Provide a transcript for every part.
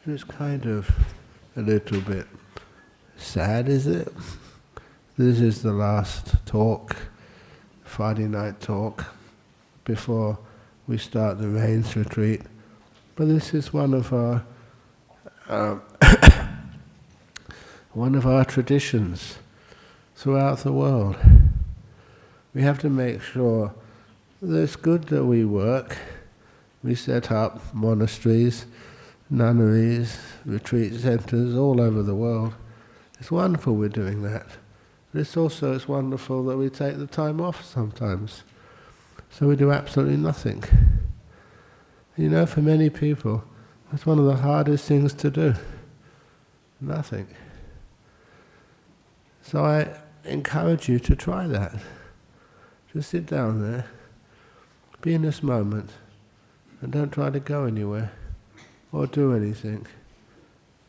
It's kind of a little bit sad, is it? This is the last talk, Friday night talk, before we start the rains retreat. But this is one of our one of our traditions throughout the world. We have to make sure that it's good that we work. We set up monasteries, nunneries, retreat centres all over the world. It's wonderful we're doing that. But it's wonderful that we take the time off sometimes. So we do absolutely nothing. You know, for many people, that's one of the hardest things to do. Nothing. So I encourage you to try that. Just sit down there, be in this moment, and don't try to go anywhere or do anything.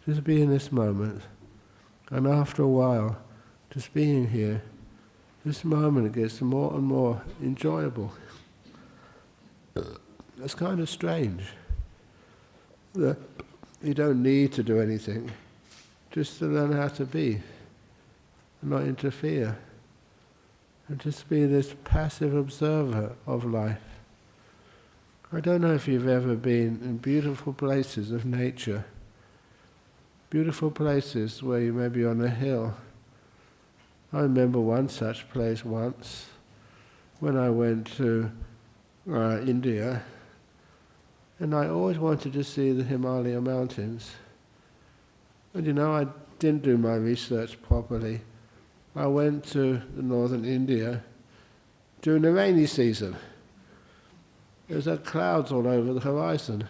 Just be in this moment. And after a while, just being here, this moment gets more and more enjoyable. It's kind of strange that you don't need to do anything, just to learn how to be and not interfere, and just be this passive observer of life. I don't know if you've ever been in beautiful places of nature, beautiful places where you may be on a hill. I remember one such place once when I went to India, and I always wanted to see the Himalaya mountains. And you know, I didn't do my research properly. I went to the northern India during the rainy season. There was clouds all over the horizon,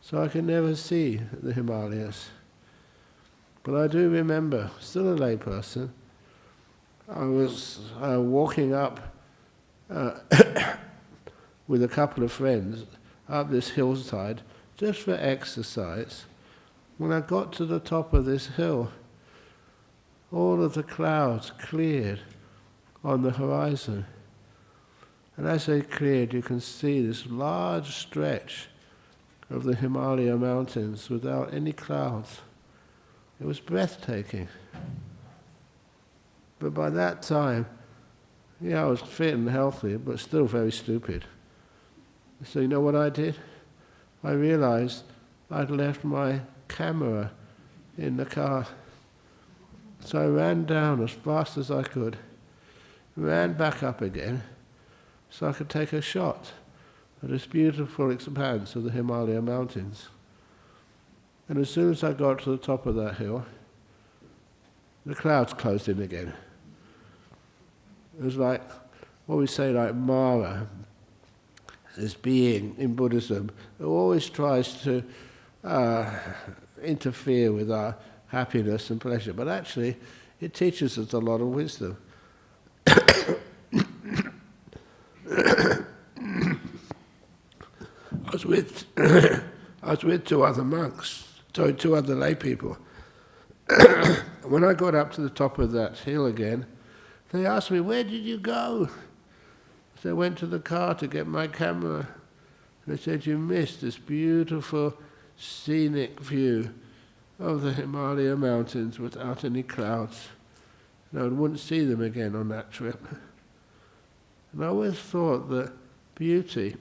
so I could never see the Himalayas. But I do remember, still a lay person, I was walking up with a couple of friends up this hillside just for exercise. When I got to the top of this hill, all of the clouds cleared on the horizon. And as they cleared, you can see this large stretch of the Himalaya mountains without any clouds. It was breathtaking. But by that time, I was fit and healthy, but still very stupid. So you know what I did? I realized I'd left my camera in the car. So I ran down as fast as I could, ran back up again, so I could take a shot at this beautiful expanse of the Himalaya mountains. And as soon as I got to the top of that hill, the clouds closed in again. It was like what we say, like Mara, this being in Buddhism, who always tries to interfere with our happiness and pleasure. But actually, it teaches us a lot of wisdom. I was with two other lay people. When I got up to the top of that hill again, they asked me, "Where did you go?" So I went to the car to get my camera. They said, "You missed this beautiful scenic view of the Himalaya mountains without any clouds. And I wouldn't see them again on that trip." And I always thought that beauty,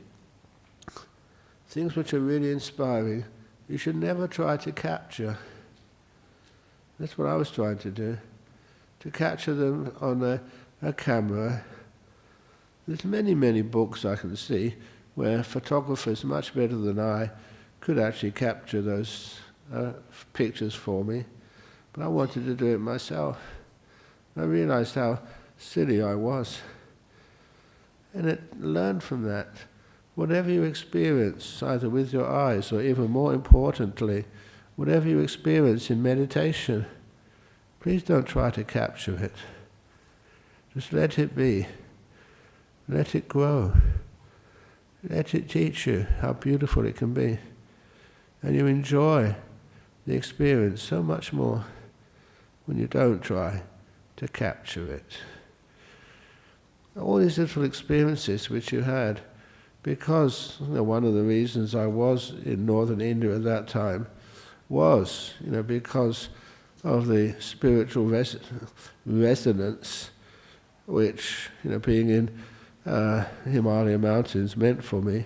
things which are really inspiring, you should never try to capture. That's what I was trying to do, to capture them on a camera. There's many, many books I can see where photographers much better than I could actually capture those pictures for me, but I wanted to do it myself. I realized how silly I was. And it learned from that. Whatever you experience, either with your eyes or even more importantly, whatever you experience in meditation, please don't try to capture it. Just let it be. Let it grow. Let it teach you how beautiful it can be. And you enjoy the experience so much more when you don't try to capture it. All these little experiences which you had, because one of the reasons I was in northern India at that time was, because of the spiritual resonance which, being in Himalaya mountains meant for me.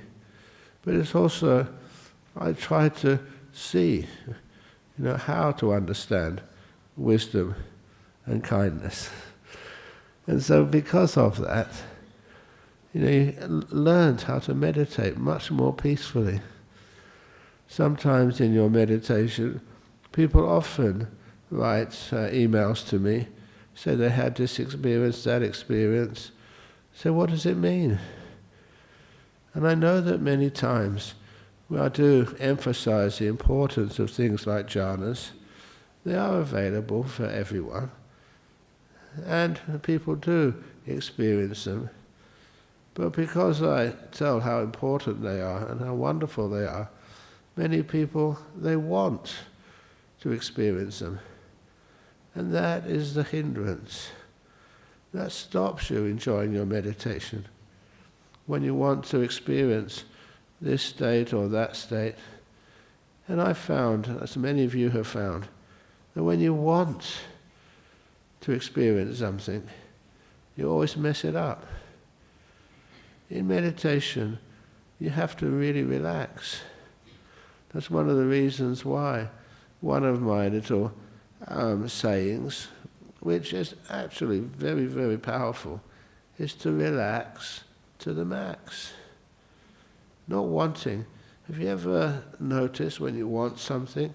But it's also, I try to see, how to understand wisdom and kindness. And so because of that, you learned how to meditate much more peacefully. Sometimes in your meditation, people often write emails to me, say they had this experience, that experience. So what does it mean? And I know that many times when I do emphasize the importance of things like jhanas, they are available for everyone. And people do experience them. But because I tell how important they are and how wonderful they are, many people, they want to experience them. And that is the hindrance. That stops you enjoying your meditation. When you want to experience this state or that state. And I've found, as many of you have found, that when you want to experience something, you always mess it up. In meditation, you have to really relax. That's one of the reasons why one of my little sayings, which is actually very, very powerful, is to relax to the max. Not wanting. Have you ever noticed when you want something,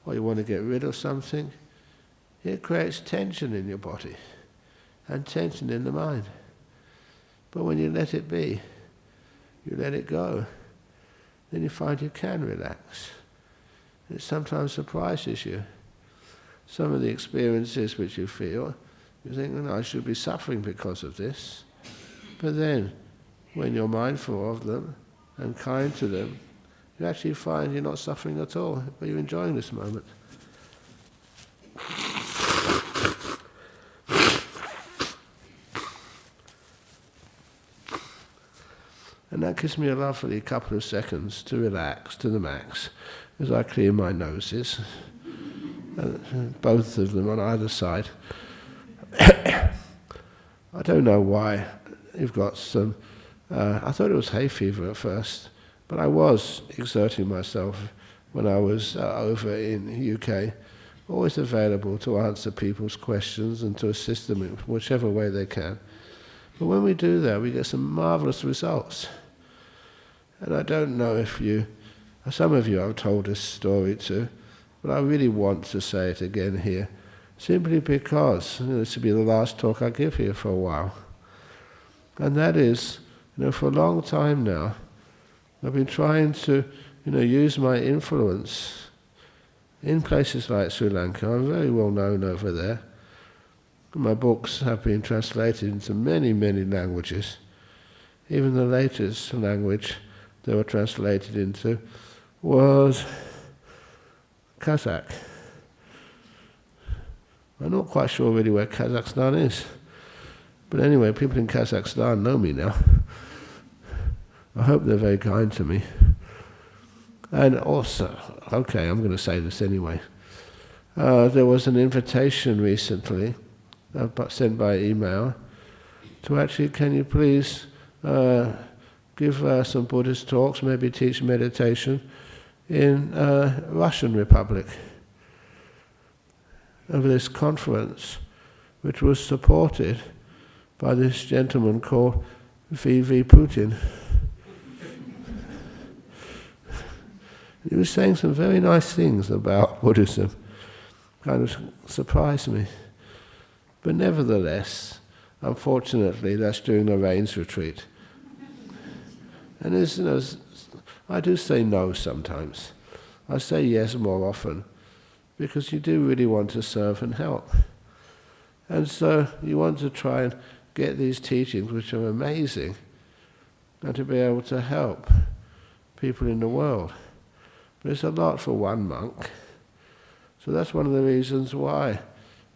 or you want to get rid of something, it creates tension in your body and tension in the mind. But when you let it be, you let it go, then you find you can relax. It sometimes surprises you. Some of the experiences which you feel, you think, I should be suffering because of this. But then, when you're mindful of them and kind to them, you actually find you're not suffering at all, but you're enjoying this moment. And that gives me a lovely couple of seconds to relax to the max as I clear my noses, both of them on either side. I don't know why you've got some, I thought it was hay fever at first, but I was exerting myself when I was over in the UK, always available to answer people's questions and to assist them in whichever way they can. But when we do that, we get some marvelous results. And I don't know if some of you I've told this story to, but I really want to say it again here, simply because this will be the last talk I give here for a while. And that is, for a long time now, I've been trying to, use my influence in places like Sri Lanka. I'm very well known over there. My books have been translated into many, many languages. Even the latest language they were translated into was Kazakh. I'm not quite sure really where Kazakhstan is. But anyway, people in Kazakhstan know me now. I hope they're very kind to me. And also, okay, I'm going to say this anyway. There was an invitation recently, sent by email, to actually, can you please give some Buddhist talks, maybe teach meditation in Russian Republic of this conference, which was supported by this gentleman called V.V. Putin. He was saying some very nice things about Buddhism, kind of surprised me. But nevertheless, unfortunately, that's during the rains retreat. And I do say no sometimes. I say yes more often, because you do really want to serve and help. And so you want to try and get these teachings, which are amazing, and to be able to help people in the world. But it's a lot for one monk. So that's one of the reasons why,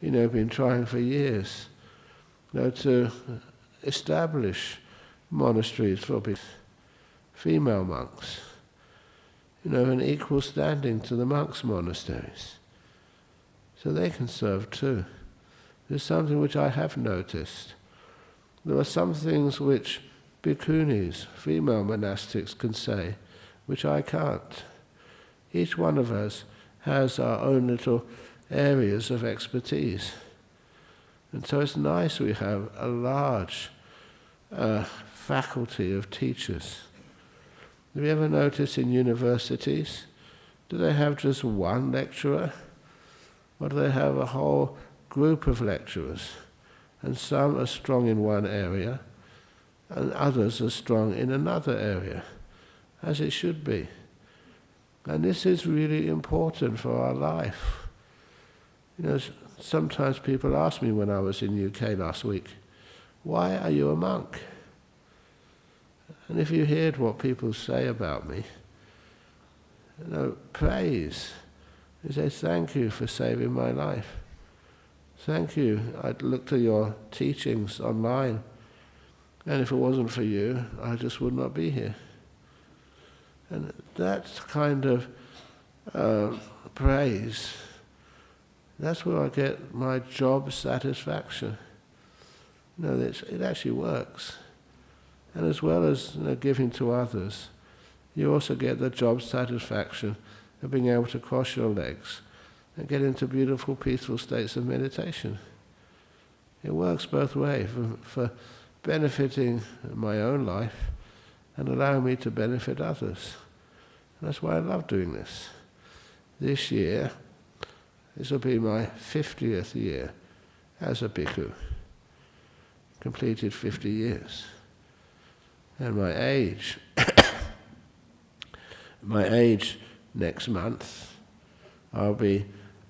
I've been trying for years, to establish monasteries for female monks. an equal standing to the monks' monasteries. So they can serve too. There's something which I have noticed. There are some things which bhikkhunis, female monastics, can say, which I can't. Each one of us has our own little areas of expertise. And so it's nice we have a large faculty of teachers. Have you ever noticed in universities, do they have just one lecturer? Or do they have a whole group of lecturers? And some are strong in one area, and others are strong in another area, as it should be. And this is really important for our life. Sometimes people ask me when I was in UK last week, why are you a monk? And if you heard what people say about me, praise. They say, thank you for saving my life. Thank you. I'd looked at your teachings online, and if it wasn't for you, I just would not be here. And that kind of praise, that's where I get my job satisfaction. It actually works. And as well as giving to others, you also get the job satisfaction of being able to cross your legs and get into beautiful, peaceful states of meditation. It works both ways, for benefiting my own life and allowing me to benefit others. And that's why I love doing this. This year, this will be my 50th year as a bhikkhu. Completed 50 years. And my age next month, I'll be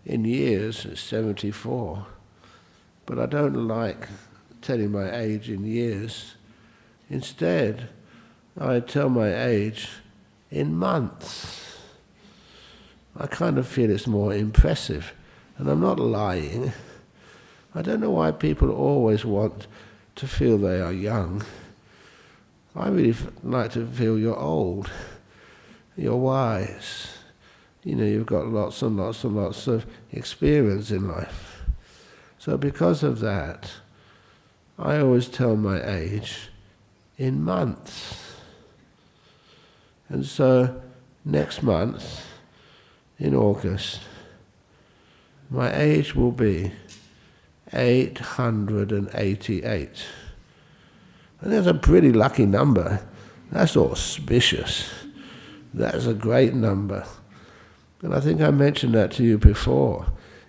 in years 74. But I don't like telling my age in years. Instead, I tell my age in months. I kind of feel it's more impressive. And I'm not lying. I don't know why people always want to feel they are young. I really like to feel you're old, you're wise. You've got lots and lots and lots of experience in life. So because of that, I always tell my age in months. And so next month, in August, my age will be 888. And that's a pretty lucky number. That's auspicious. That's a great number. And I think I mentioned that to you before.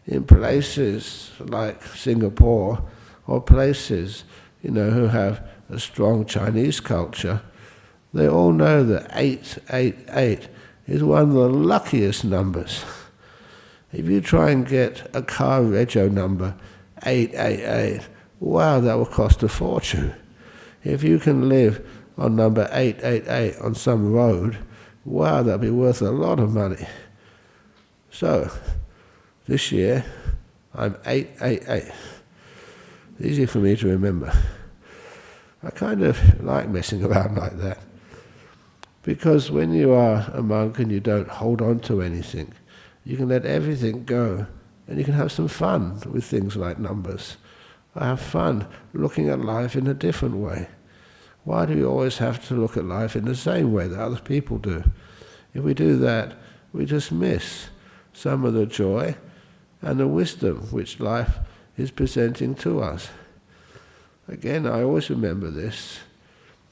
In places like Singapore, or places, who have a strong Chinese culture, they all know that 888 is one of the luckiest numbers. If you try and get a car rego number 888, wow, that will cost a fortune. If you can live on number 888 on some road, wow, that'd be worth a lot of money. So, this year, I'm 888. Easy for me to remember. I kind of like messing around like that. Because when you are a monk and you don't hold on to anything, you can let everything go, and you can have some fun with things like numbers. I have fun looking at life in a different way. Why do we always have to look at life in the same way that other people do? If we do that, we just miss some of the joy and the wisdom which life is presenting to us. Again, I always remember this.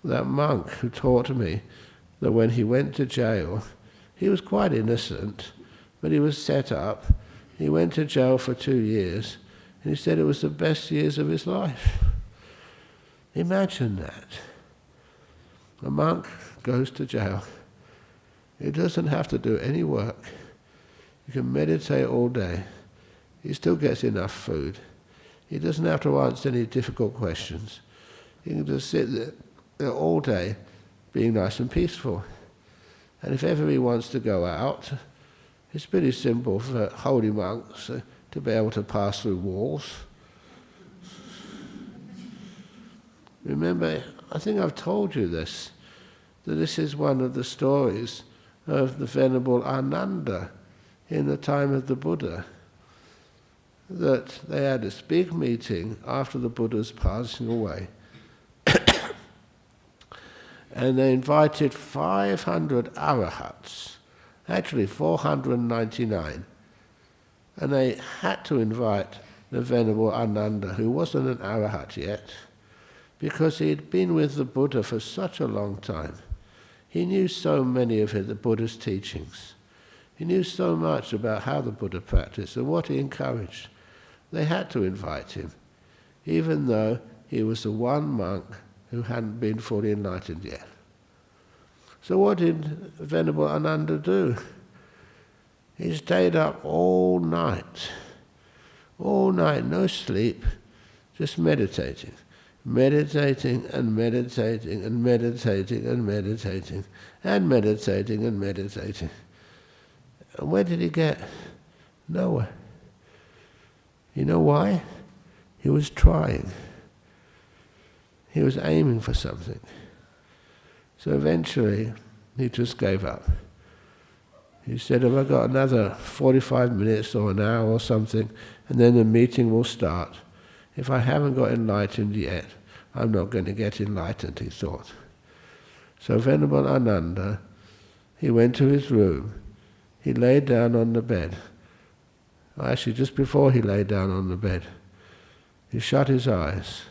That monk who taught me that when he went to jail, he was quite innocent, but he was set up. He went to jail for 2 years, and he said it was the best years of his life. Imagine that. A monk goes to jail. He doesn't have to do any work. He can meditate all day. He still gets enough food. He doesn't have to answer any difficult questions. He can just sit there all day being nice and peaceful. And if ever he wants to go out, it's pretty simple for holy monks to be able to pass through walls. Remember, I think I've told you this, that this is one of the stories of the Venerable Ananda in the time of the Buddha, that they had this big meeting after the Buddha's passing away. And they invited 500 arahats, actually 499. And they had to invite the Venerable Ananda, who wasn't an arahat yet, because he had been with the Buddha for such a long time. He knew so many of the Buddha's teachings. He knew so much about how the Buddha practiced and what he encouraged. They had to invite him, even though he was the one monk who hadn't been fully enlightened yet. So what did Venerable Ananda do? He stayed up all night, no sleep, just meditating. Meditating and meditating and meditating and meditating and meditating and meditating. And where did he get? Nowhere. You know why? He was trying. He was aiming for something. So eventually, he just gave up. He said, "Have I got another 45 minutes or an hour or something, and then the meeting will start. If I haven't got enlightened yet, I'm not going to get enlightened," he thought. So Venerable Ananda, he went to his room. He lay down on the bed. Actually, just before he lay down on the bed, he shut his eyes,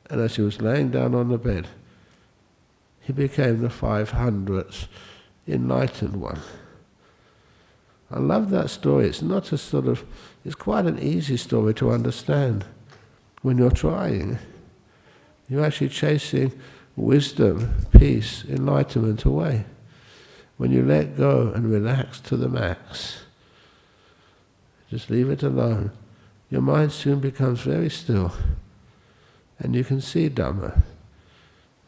and as he was laying down on the bed, he became the 500th enlightened one. I love that story. It's not a sort of, it's quite an easy story to understand. When you're trying, you're actually chasing wisdom, peace, enlightenment away. When you let go and relax to the max, just leave it alone, your mind soon becomes very still, and you can see Dhamma.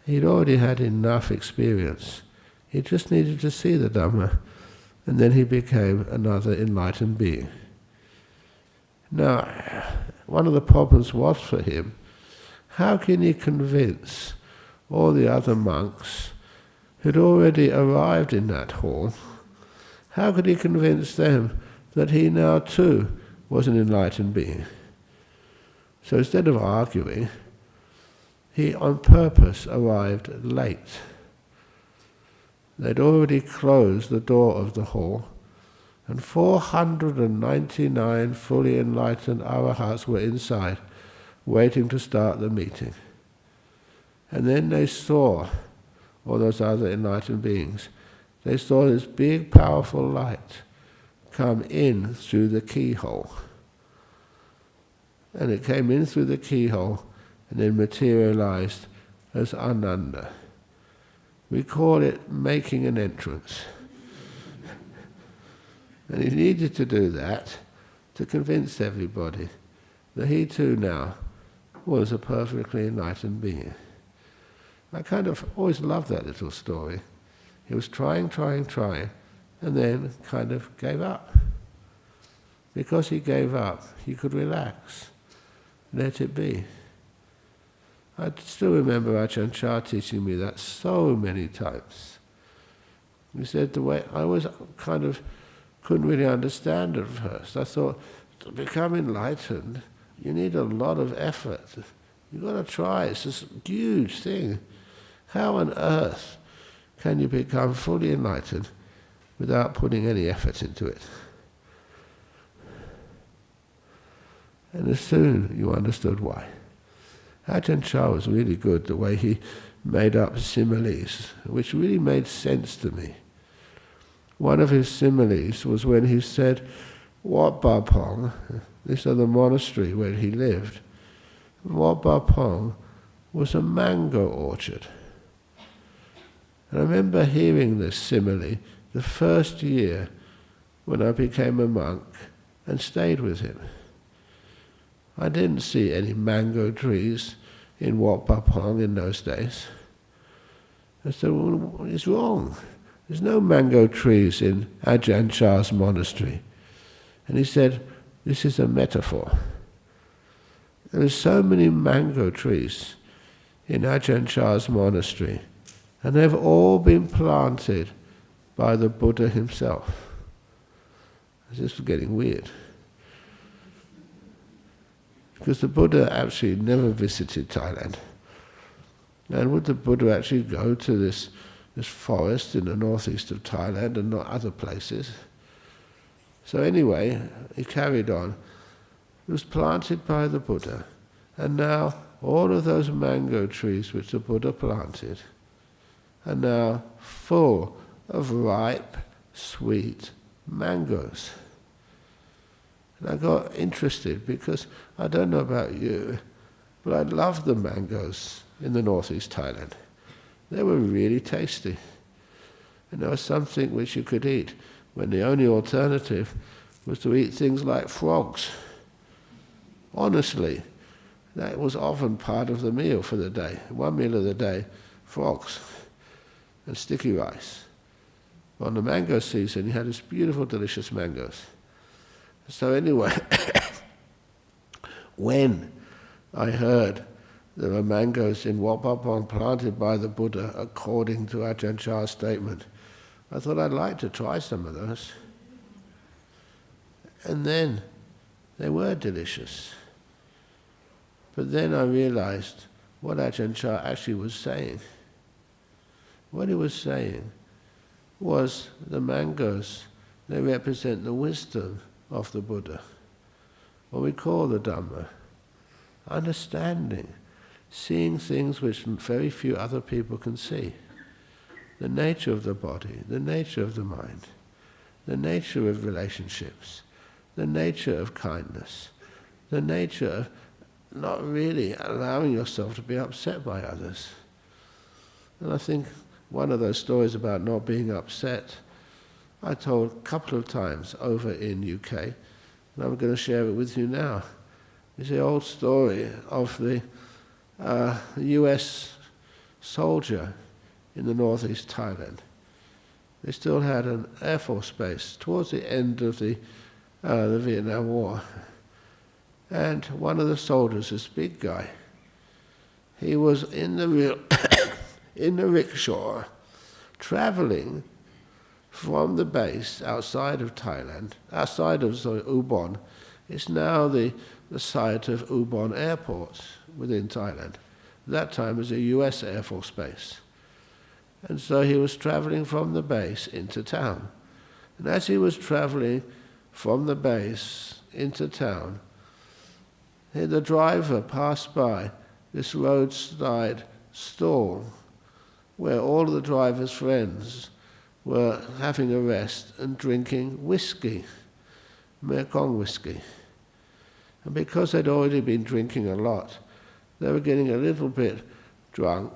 He'd already had enough experience. He just needed to see the Dhamma, and then he became another enlightened being. Now, one of the problems was for him, how can he convince all the other monks who'd already arrived in that hall, how could he convince them that he now too was an enlightened being? So instead of arguing, he on purpose arrived late. They'd already closed the door of the hall, and 499 fully enlightened arahats were inside, waiting to start the meeting. And then they saw all those other enlightened beings. They saw this big, powerful light come in through the keyhole. And it came in through the keyhole and then materialized as Ananda. We call it making an entrance. And he needed to do that to convince everybody that he too now was a perfectly enlightened being. I kind of always loved that little story. He was trying, and then kind of gave up. Because he gave up, he could relax, let it be. I still remember Ajahn Chah teaching me that so many times. He said the way I was kind of couldn't really understand at first. I thought, to become enlightened, you need a lot of effort. You've got to try. It's this huge thing. How on earth can you become fully enlightened without putting any effort into it? And as soon you understood why. Ajahn Chah was really good, the way he made up similes, which really made sense to me. One of his similes was when he said, Wat Ba Pong, this is the monastery where he lived, Wat Ba Pong was a mango orchard. And I remember hearing this simile the first year when I became a monk and stayed with him. I didn't see any mango trees in Wat Pa Pong in those days. I said, well, what is wrong? There's no mango trees in Ajahn Chah's monastery. And he said, this is a metaphor. There are so many mango trees in Ajahn Chah's monastery, and they've all been planted by the Buddha himself. This is getting weird. Because the Buddha actually never visited Thailand. And would the Buddha actually go to this forest in the northeast of Thailand and not other places? So anyway, he carried on. It was planted by the Buddha. And now all of those mango trees which the Buddha planted are now full of ripe, sweet mangoes. And I got interested because I don't know about you, but I love the mangoes in the northeast Thailand. They were really tasty. And there was something which you could eat when the only alternative was to eat things like frogs. Honestly, that was often part of the meal for the day. One meal of the day, frogs and sticky rice. On the mango season, you had this beautiful, delicious mangoes. So anyway, when I heard there were mangoes in Wat Pah Pong planted by the Buddha according to Ajahn Chah's statement, I thought I'd like to try some of those. And then they were delicious. But then I realized what Ajahn Chah actually was saying. What he was saying was the mangoes, they represent the wisdom of the Buddha, what we call the Dhamma, understanding, seeing things which very few other people can see. The nature of the body, the nature of the mind, the nature of relationships, the nature of kindness, the nature of not really allowing yourself to be upset by others. And I think one of those stories about not being upset, I told a couple of times over in UK, and I'm going to share it with you now. It's the old story of the US soldier in the northeast Thailand. They still had an Air Force base towards the end of the Vietnam War. And one of the soldiers, this big guy, he was in the in the rickshaw, traveling from the base outside of Thailand, outside of Ubon. It's now the site of Ubon Airport within Thailand. At that time it was a US Air Force base. And so he was traveling from the base into town. And as he was traveling from the base into town, the driver passed by this roadside stall where all of the driver's friends were having a rest and drinking whiskey, Mekong whiskey. And because they'd already been drinking a lot, they were getting a little bit drunk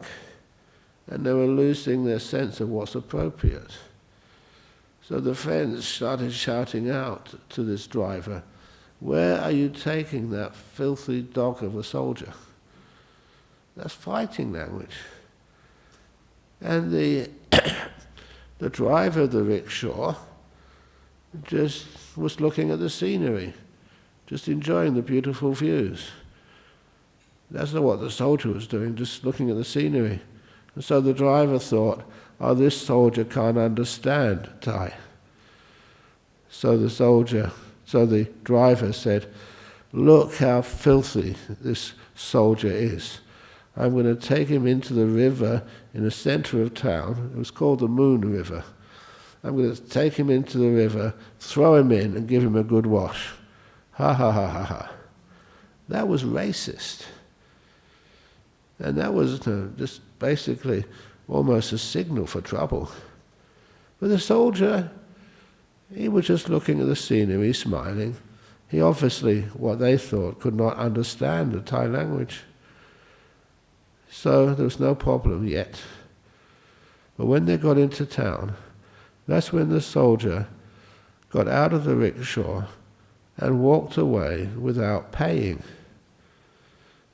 and they were losing their sense of what's appropriate. So the friends started shouting out to this driver, "Where are you taking that filthy dog of a soldier?" That's fighting language. And the driver of the rickshaw just was looking at the scenery, just enjoying the beautiful views. That's not what the soldier was doing, just looking at the scenery. And so the driver thought, oh, this soldier can't understand Thai. So the driver said, look how filthy this soldier is. I'm going to take him into the river in the center of town. It was called the Moon River. I'm going to take him into the river, throw him in and give him a good wash. Ha ha ha ha ha. That was racist. And that was just basically almost a signal for trouble. But the soldier, he was just looking at the scenery, smiling. He obviously, what they thought, could not understand the Thai language. So there was no problem yet. But when they got into town, that's when the soldier got out of the rickshaw and walked away without paying.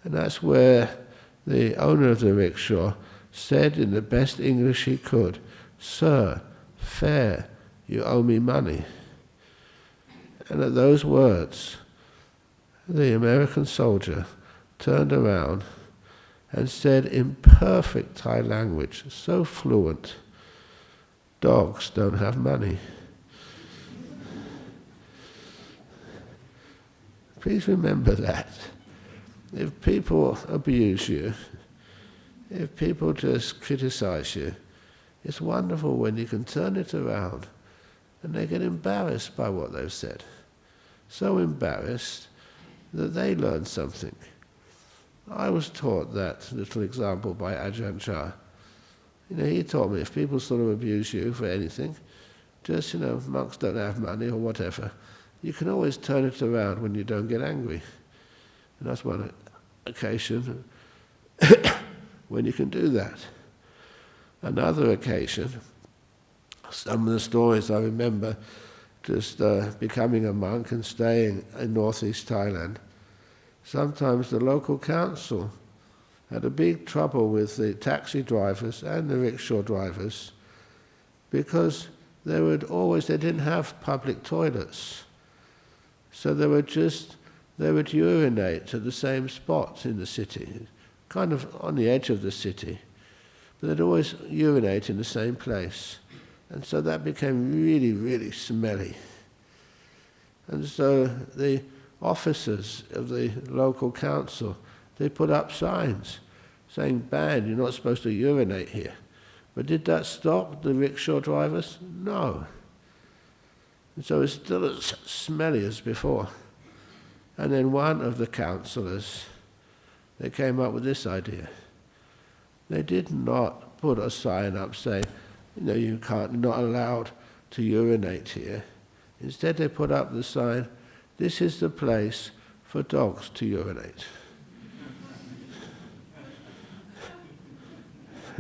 And that's where the owner of the rickshaw said in the best English he could, "Sir, fare, you owe me money." And at those words, the American soldier turned around and said in perfect Thai language, so fluent, dogs don't have money. Please remember that. If people abuse you, if people just criticize you, it's wonderful when you can turn it around and they get embarrassed by what they've said. So embarrassed that they learn something. I was taught that little example by Ajahn Brahm. He taught me if people sort of abuse you for anything, just, monks don't have money or whatever, you can always turn it around when you don't get angry. And that's one occasion when you can do that. Another occasion, some of the stories I remember, just becoming a monk and staying in northeast Thailand, sometimes the local council had a big trouble with the taxi drivers and the rickshaw drivers because they didn't have public toilets. So they would urinate at the same spots in the city, kind of on the edge of the city, but they'd always urinate in the same place. And so that became really, really smelly. And so the officers of the local council, they put up signs saying, "Banned, you're not supposed to urinate here." But did that stop the rickshaw drivers? No. And so it's still as smelly as before. And then one of the councillors, they came up with this idea. They did not put a sign up saying, you're not allowed to urinate here. Instead they put up the sign, "This is the place for dogs to urinate."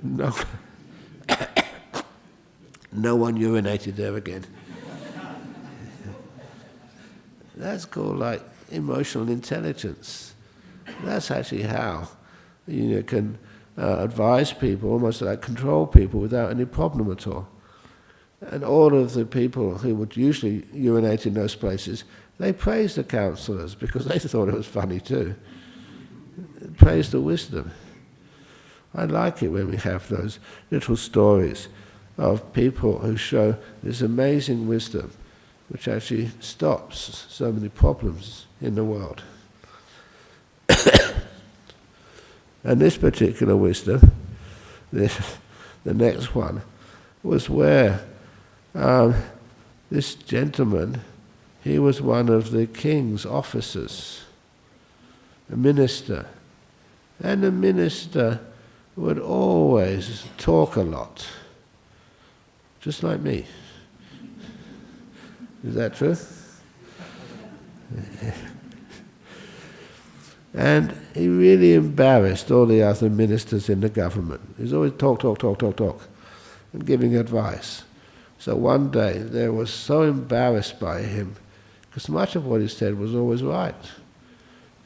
No, no one urinated there again. That's called emotional intelligence. That's actually how you can advise people, almost control people without any problem at all. And all of the people who would usually urinate in those places, they praised the councillors because they thought it was funny too. Praised the wisdom. I like it when we have those little stories of people who show this amazing wisdom which actually stops so many problems in the world. And this particular wisdom, the next one, was where this gentleman, he was one of the king's officers, a minister. And the minister would always talk a lot, just like me. Is that true? And he really embarrassed all the other ministers in the government. He was always talk, and giving advice. So one day they were so embarrassed by him, because much of what he said was always right.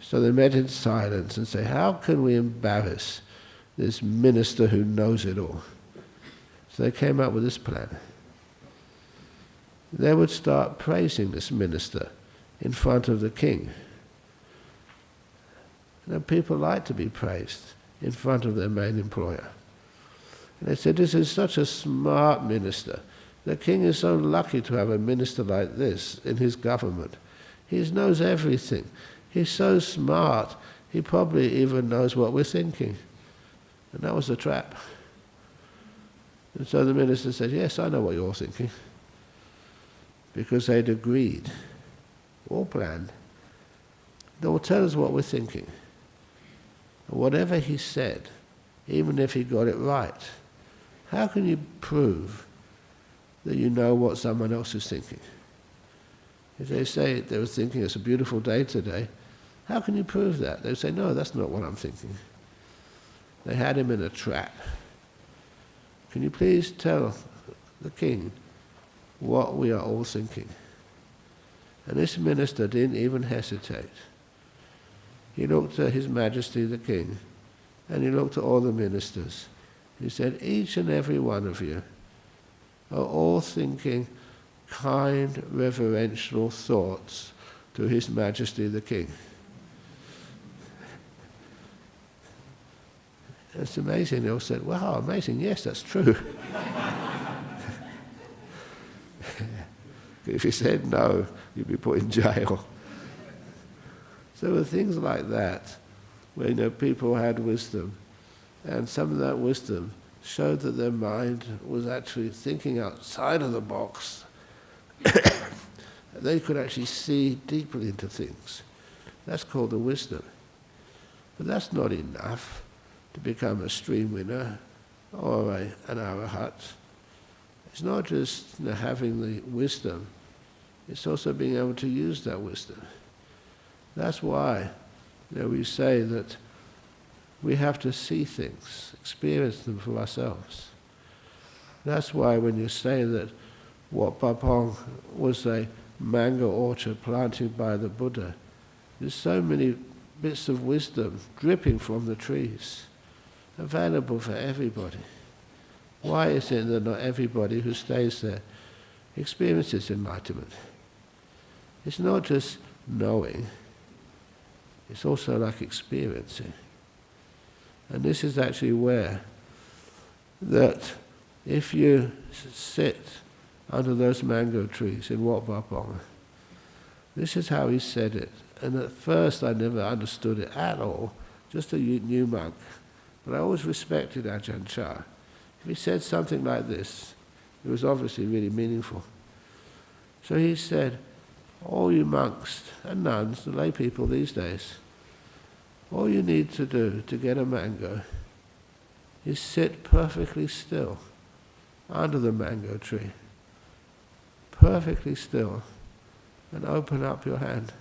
So they met in silence and said, "How can we embarrass this minister who knows it all?" So they came up with this plan. They would start praising this minister in front of the king. People like to be praised in front of their main employer. And they said, "This is such a smart minister. The king is so lucky to have a minister like this in his government. He knows everything. He's so smart, he probably even knows what we're thinking." And that was a trap. And so the minister said, "Yes, I know what you're thinking." Because they'd agreed, all planned. They will tell us what we're thinking. Whatever he said, even if he got it right, how can you prove that you know what someone else is thinking? If they say they were thinking it's a beautiful day today, how can you prove that? They say, "No, that's not what I'm thinking." They had him in a trap. Can you please tell the king what we are all thinking? And this minister didn't even hesitate. He looked at His Majesty the King, and he looked at all the ministers. He said, "Each and every one of you are all thinking kind, reverential thoughts to His Majesty the King." It's amazing. They all said, "Wow, amazing, yes, that's true." If you said no, you'd be put in jail. So there were things like that, where people had wisdom, and some of that wisdom showed that their mind was actually thinking outside of the box. They could actually see deeply into things. That's called the wisdom. But that's not enough to become a stream winner or an arahat. It's not just having the wisdom, it's also being able to use that wisdom. That's why we say that we have to see things, experience them for ourselves. That's why when you say that Wat Pah was a mango orchard planted by the Buddha, there's so many bits of wisdom dripping from the trees, available for everybody. Why is it that not everybody who stays there experiences enlightenment? It's not just knowing, it's also like experiencing. And this is actually where that if you sit under those mango trees in Wat Pah, this is how he said it. And at first I never understood it at all, just a new monk. But I always respected Ajahn Chah. If he said something like this, it was obviously really meaningful. So he said, all you monks and nuns, the lay people these days, all you need to do to get a mango is sit perfectly still under the mango tree, perfectly still, and open up your hand.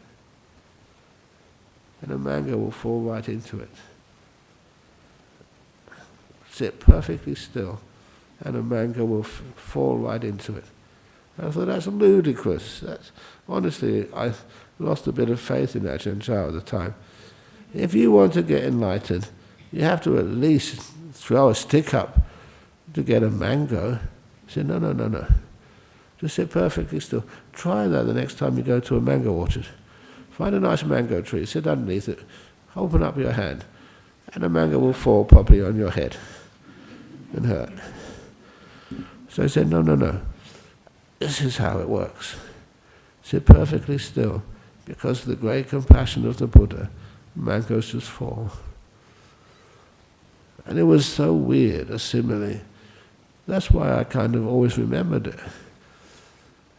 And a mango will fall right into it. Sit perfectly still, and a mango will fall right into it. And I thought, that's ludicrous. Honestly, I lost a bit of faith in Ajahn Chah at the time. If you want to get enlightened, you have to at least throw a stick up to get a mango. I said, no. Just sit perfectly still. Try that the next time you go to a mango orchard. Find a nice mango tree, sit underneath it, open up your hand, and a mango will fall properly on your head and hurt. So I said, no. This is how it works. Sit perfectly still, because of the great compassion of the Buddha, mangoes just fall. And it was so weird, a simile. That's why I kind of always remembered it.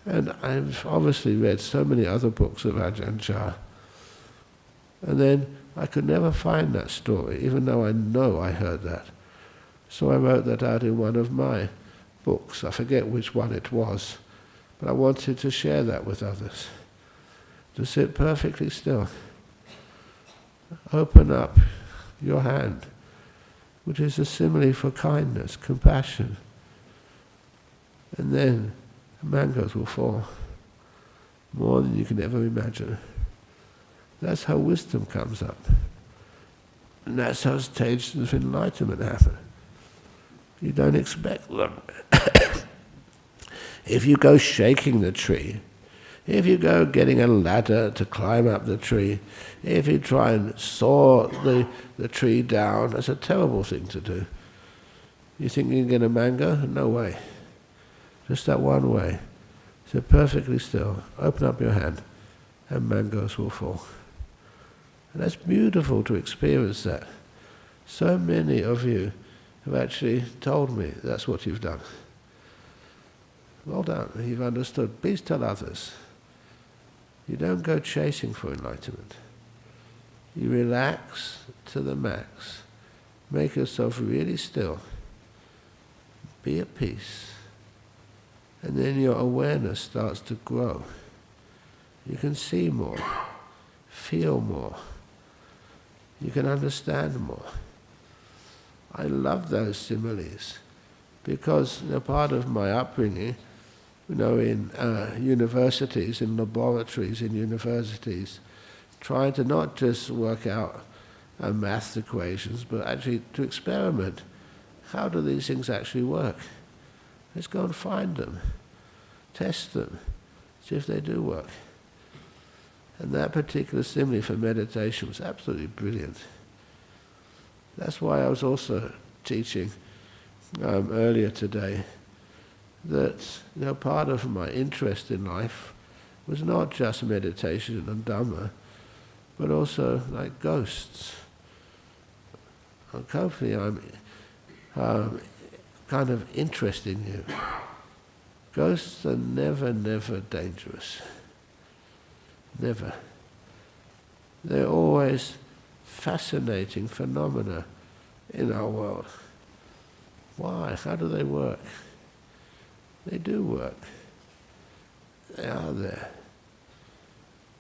And I've obviously read so many other books of Ajahn Chah. And then I could never find that story, even though I know I heard that. So I wrote that out in one of my books. I forget which one it was, but I wanted to share that with others. To sit perfectly still. Open up your hand, which is a simile for kindness, compassion. And then mangoes will fall, more than you can ever imagine. That's how wisdom comes up. And that's how stages of enlightenment happen. You don't expect them. If you go shaking the tree, if you go getting a ladder to climb up the tree, if you try and saw the tree down, that's a terrible thing to do. You think you can get a mango? No way. Just that one way. Sit perfectly still, open up your hand, and mangoes will fall. And that's beautiful to experience that. So many of you have actually told me that's what you've done. Well done, you've understood. Please tell others. You don't go chasing for enlightenment. You relax to the max. Make yourself really still. Be at peace. And then your awareness starts to grow. You can see more, feel more. You can understand more. I love those similes because they're part of my upbringing. In universities, in laboratories, in universities, trying to not just work out maths equations, but actually to experiment. How do these things actually work? Let's go and find them, test them, see if they do work. And that particular simile for meditation was absolutely brilliant. That's why I was also teaching earlier today that part of my interest in life was not just meditation and Dhamma, but also like ghosts. And hopefully I'm kind of interested in you. Ghosts are never, never dangerous. Never. They're always fascinating phenomena in our world. Why? How do they work? They do work. They are there.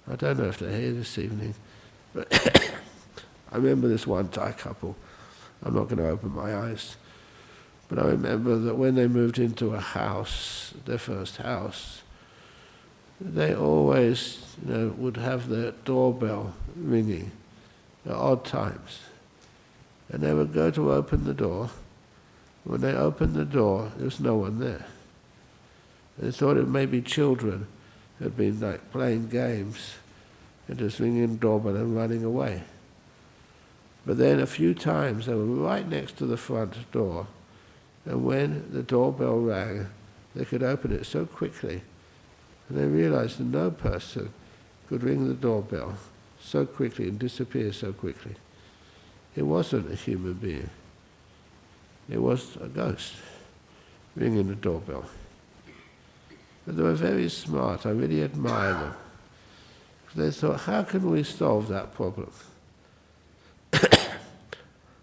I don't know if they're here this evening, but I remember this one Thai couple. I'm not going to open my eyes, but I remember that when they moved into a house, their first house, they always would have their doorbell ringing at odd times. And they would go to open the door. When they opened the door, there was no one there. They thought it may be children who had been like playing games and just ringing the doorbell and running away. But then a few times they were right next to the front door, and when the doorbell rang, they could open it so quickly, and they realized that no person could ring the doorbell so quickly and disappear so quickly. It wasn't a human being. It was a ghost ringing the doorbell. But they were very smart. I really admire them. They thought, how can we solve that problem?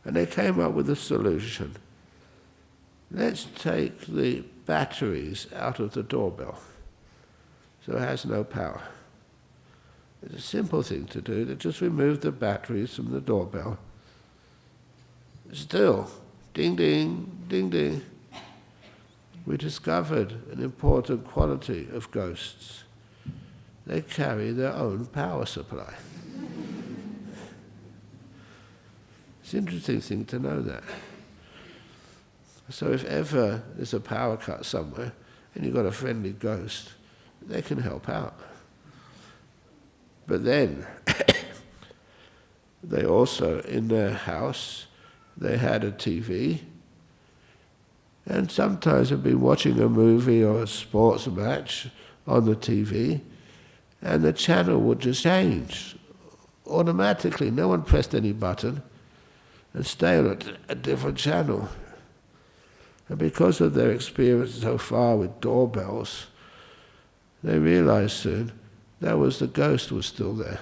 And they came up with a solution. Let's take the batteries out of the doorbell so it has no power. It's a simple thing to do. They just remove the batteries from the doorbell. Still, ding ding, ding ding. We discovered an important quality of ghosts. They carry their own power supply. It's an interesting thing to know that. So if ever there's a power cut somewhere and you've got a friendly ghost, they can help out. But then, they also, in their house, they had a TV, and sometimes they'd be watching a movie or a sports match on the TV, and the channel would just change automatically. No one pressed any button, and stay on a different channel. And because of their experience so far with doorbells, they realized soon that was the ghost was still there.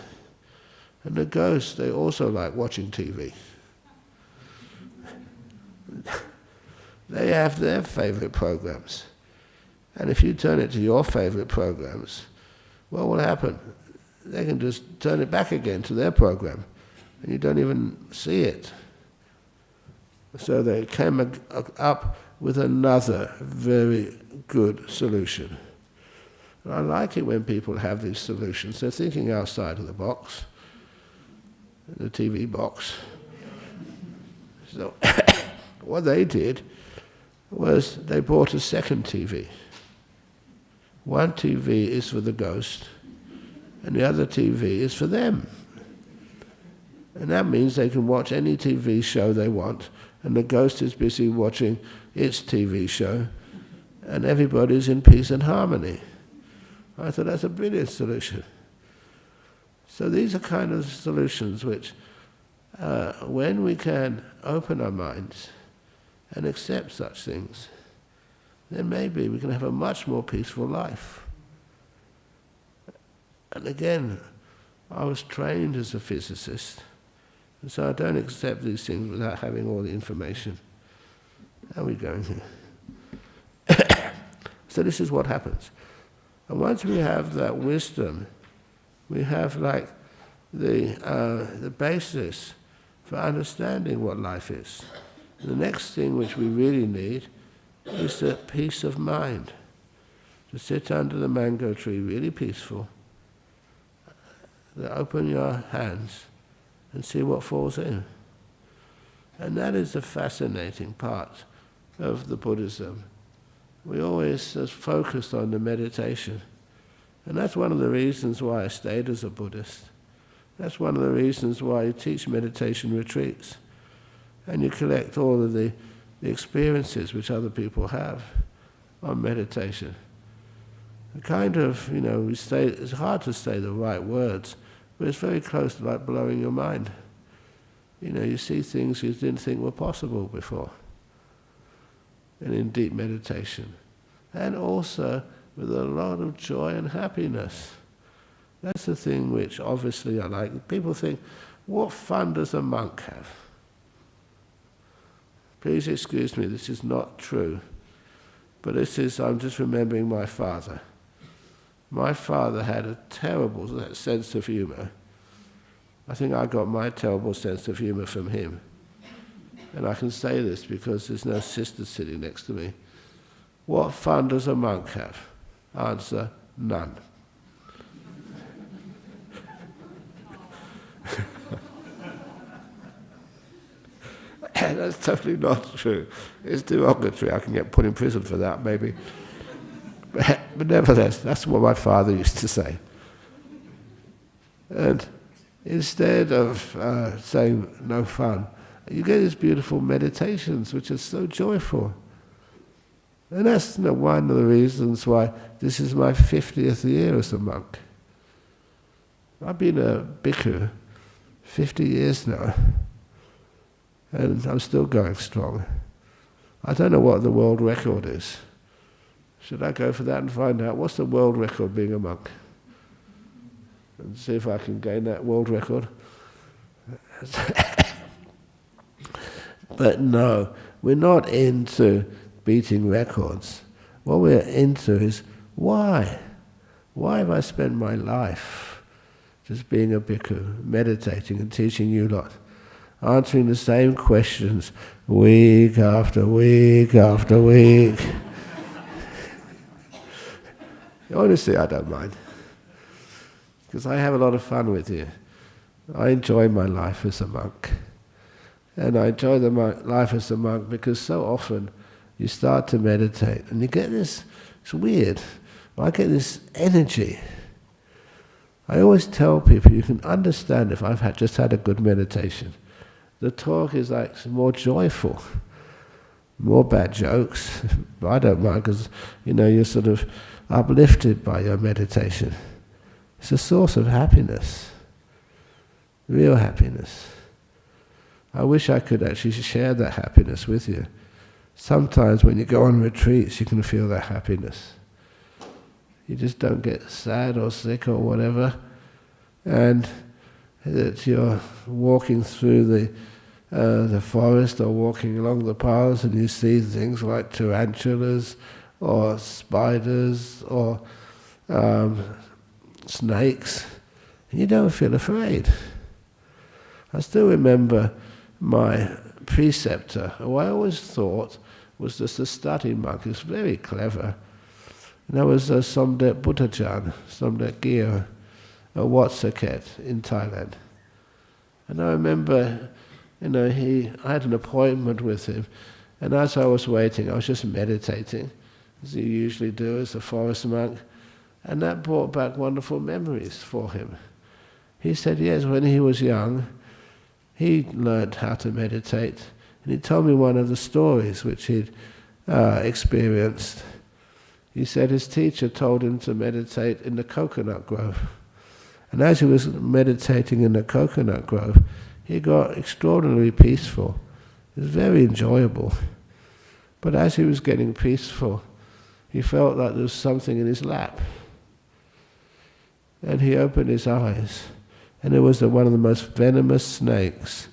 And the ghosts, they also like watching TV. They have their favorite programs. And if you turn it to your favorite programs, what will happen? They can just turn it back again to their program, and you don't even see it. So they came up with another very good solution. I like it when people have these solutions. They're thinking outside of the box, the TV box. So what they did was they bought a second TV. One TV is for the ghost, and the other TV is for them. And that means they can watch any TV show they want, and the ghost is busy watching its TV show, and everybody's in peace and harmony. I thought that's a brilliant solution. So these are kind of solutions which, when we can open our minds and accept such things, then maybe we can have a much more peaceful life. And again, I was trained as a physicist, and so I don't accept these things without having all the information. How are we going here? So this is what happens. And once we have that wisdom, we have like the basis for understanding what life is. The next thing which we really need is the peace of mind. To sit under the mango tree, really peaceful, to open your hands and see what falls in. And that is the fascinating part of the Buddhism. We always just focused on the meditation. And that's one of the reasons why I stayed as a Buddhist. That's one of the reasons why you teach meditation retreats. And you collect all of the experiences which other people have. on meditation. A kind of, it's hard to say the right words, but it's very close to like blowing your mind. You see things you didn't think were possible before. And in deep meditation. And also with a lot of joy and happiness. That's the thing which obviously I like. People think, what fun does a monk have? Please excuse me, this is not true. But I'm just remembering my father. My father had a terrible sense of humour. I think I got my terrible sense of humour from him. And I can say this because there's no sister sitting next to me. What fun does a monk have? Answer, none. That's totally not true. It's derogatory. I can get put in prison for that, maybe. But nevertheless, that's what my father used to say. And instead of saying no fun, you get these beautiful meditations which are so joyful. And that's one of the reasons why this is my 50th year as a monk. I've been a bhikkhu 50 years now. And I'm still going strong. I don't know what the world record is. Should I go for that and find out what's the world record being a monk? And see if I can gain that world record. But no, we're not into beating records. What we're into is why? Why have I spent my life just being a bhikkhu, meditating and teaching you lot? Answering the same questions week after week after week. Honestly, I don't mind. Because I have a lot of fun with you. I enjoy my life as a monk. And I enjoy life as a monk because so often you start to meditate and you get this, it's weird, I get this energy. I always tell people you can understand if I've just had a good meditation. The talk is like more joyful, more bad jokes. But I don't mind because, you're sort of uplifted by your meditation. It's a source of happiness, real happiness. I wish I could actually share that happiness with you. Sometimes when you go on retreats, you can feel that happiness. You just don't get sad or sick or whatever, and that you're walking through the forest or walking along the paths and you see things like tarantulas or spiders or snakes, and you don't feel afraid. I still remember my preceptor, who I always thought was just a study monk. He was very clever. And that was Somdet Buddhajan, Somdet Gyo, Watsaket in Thailand. And I remember, I had an appointment with him, and as I was waiting, I was just meditating, as you usually do as a forest monk, and that brought back wonderful memories for him. He said, yes, when he was young, he learned how to meditate, and he told me one of the stories which he'd experienced. He said his teacher told him to meditate in the coconut grove. And as he was meditating in the coconut grove, he got extraordinarily peaceful. It was very enjoyable. But as he was getting peaceful, he felt like there was something in his lap. And he opened his eyes, and it was one of the most venomous snakes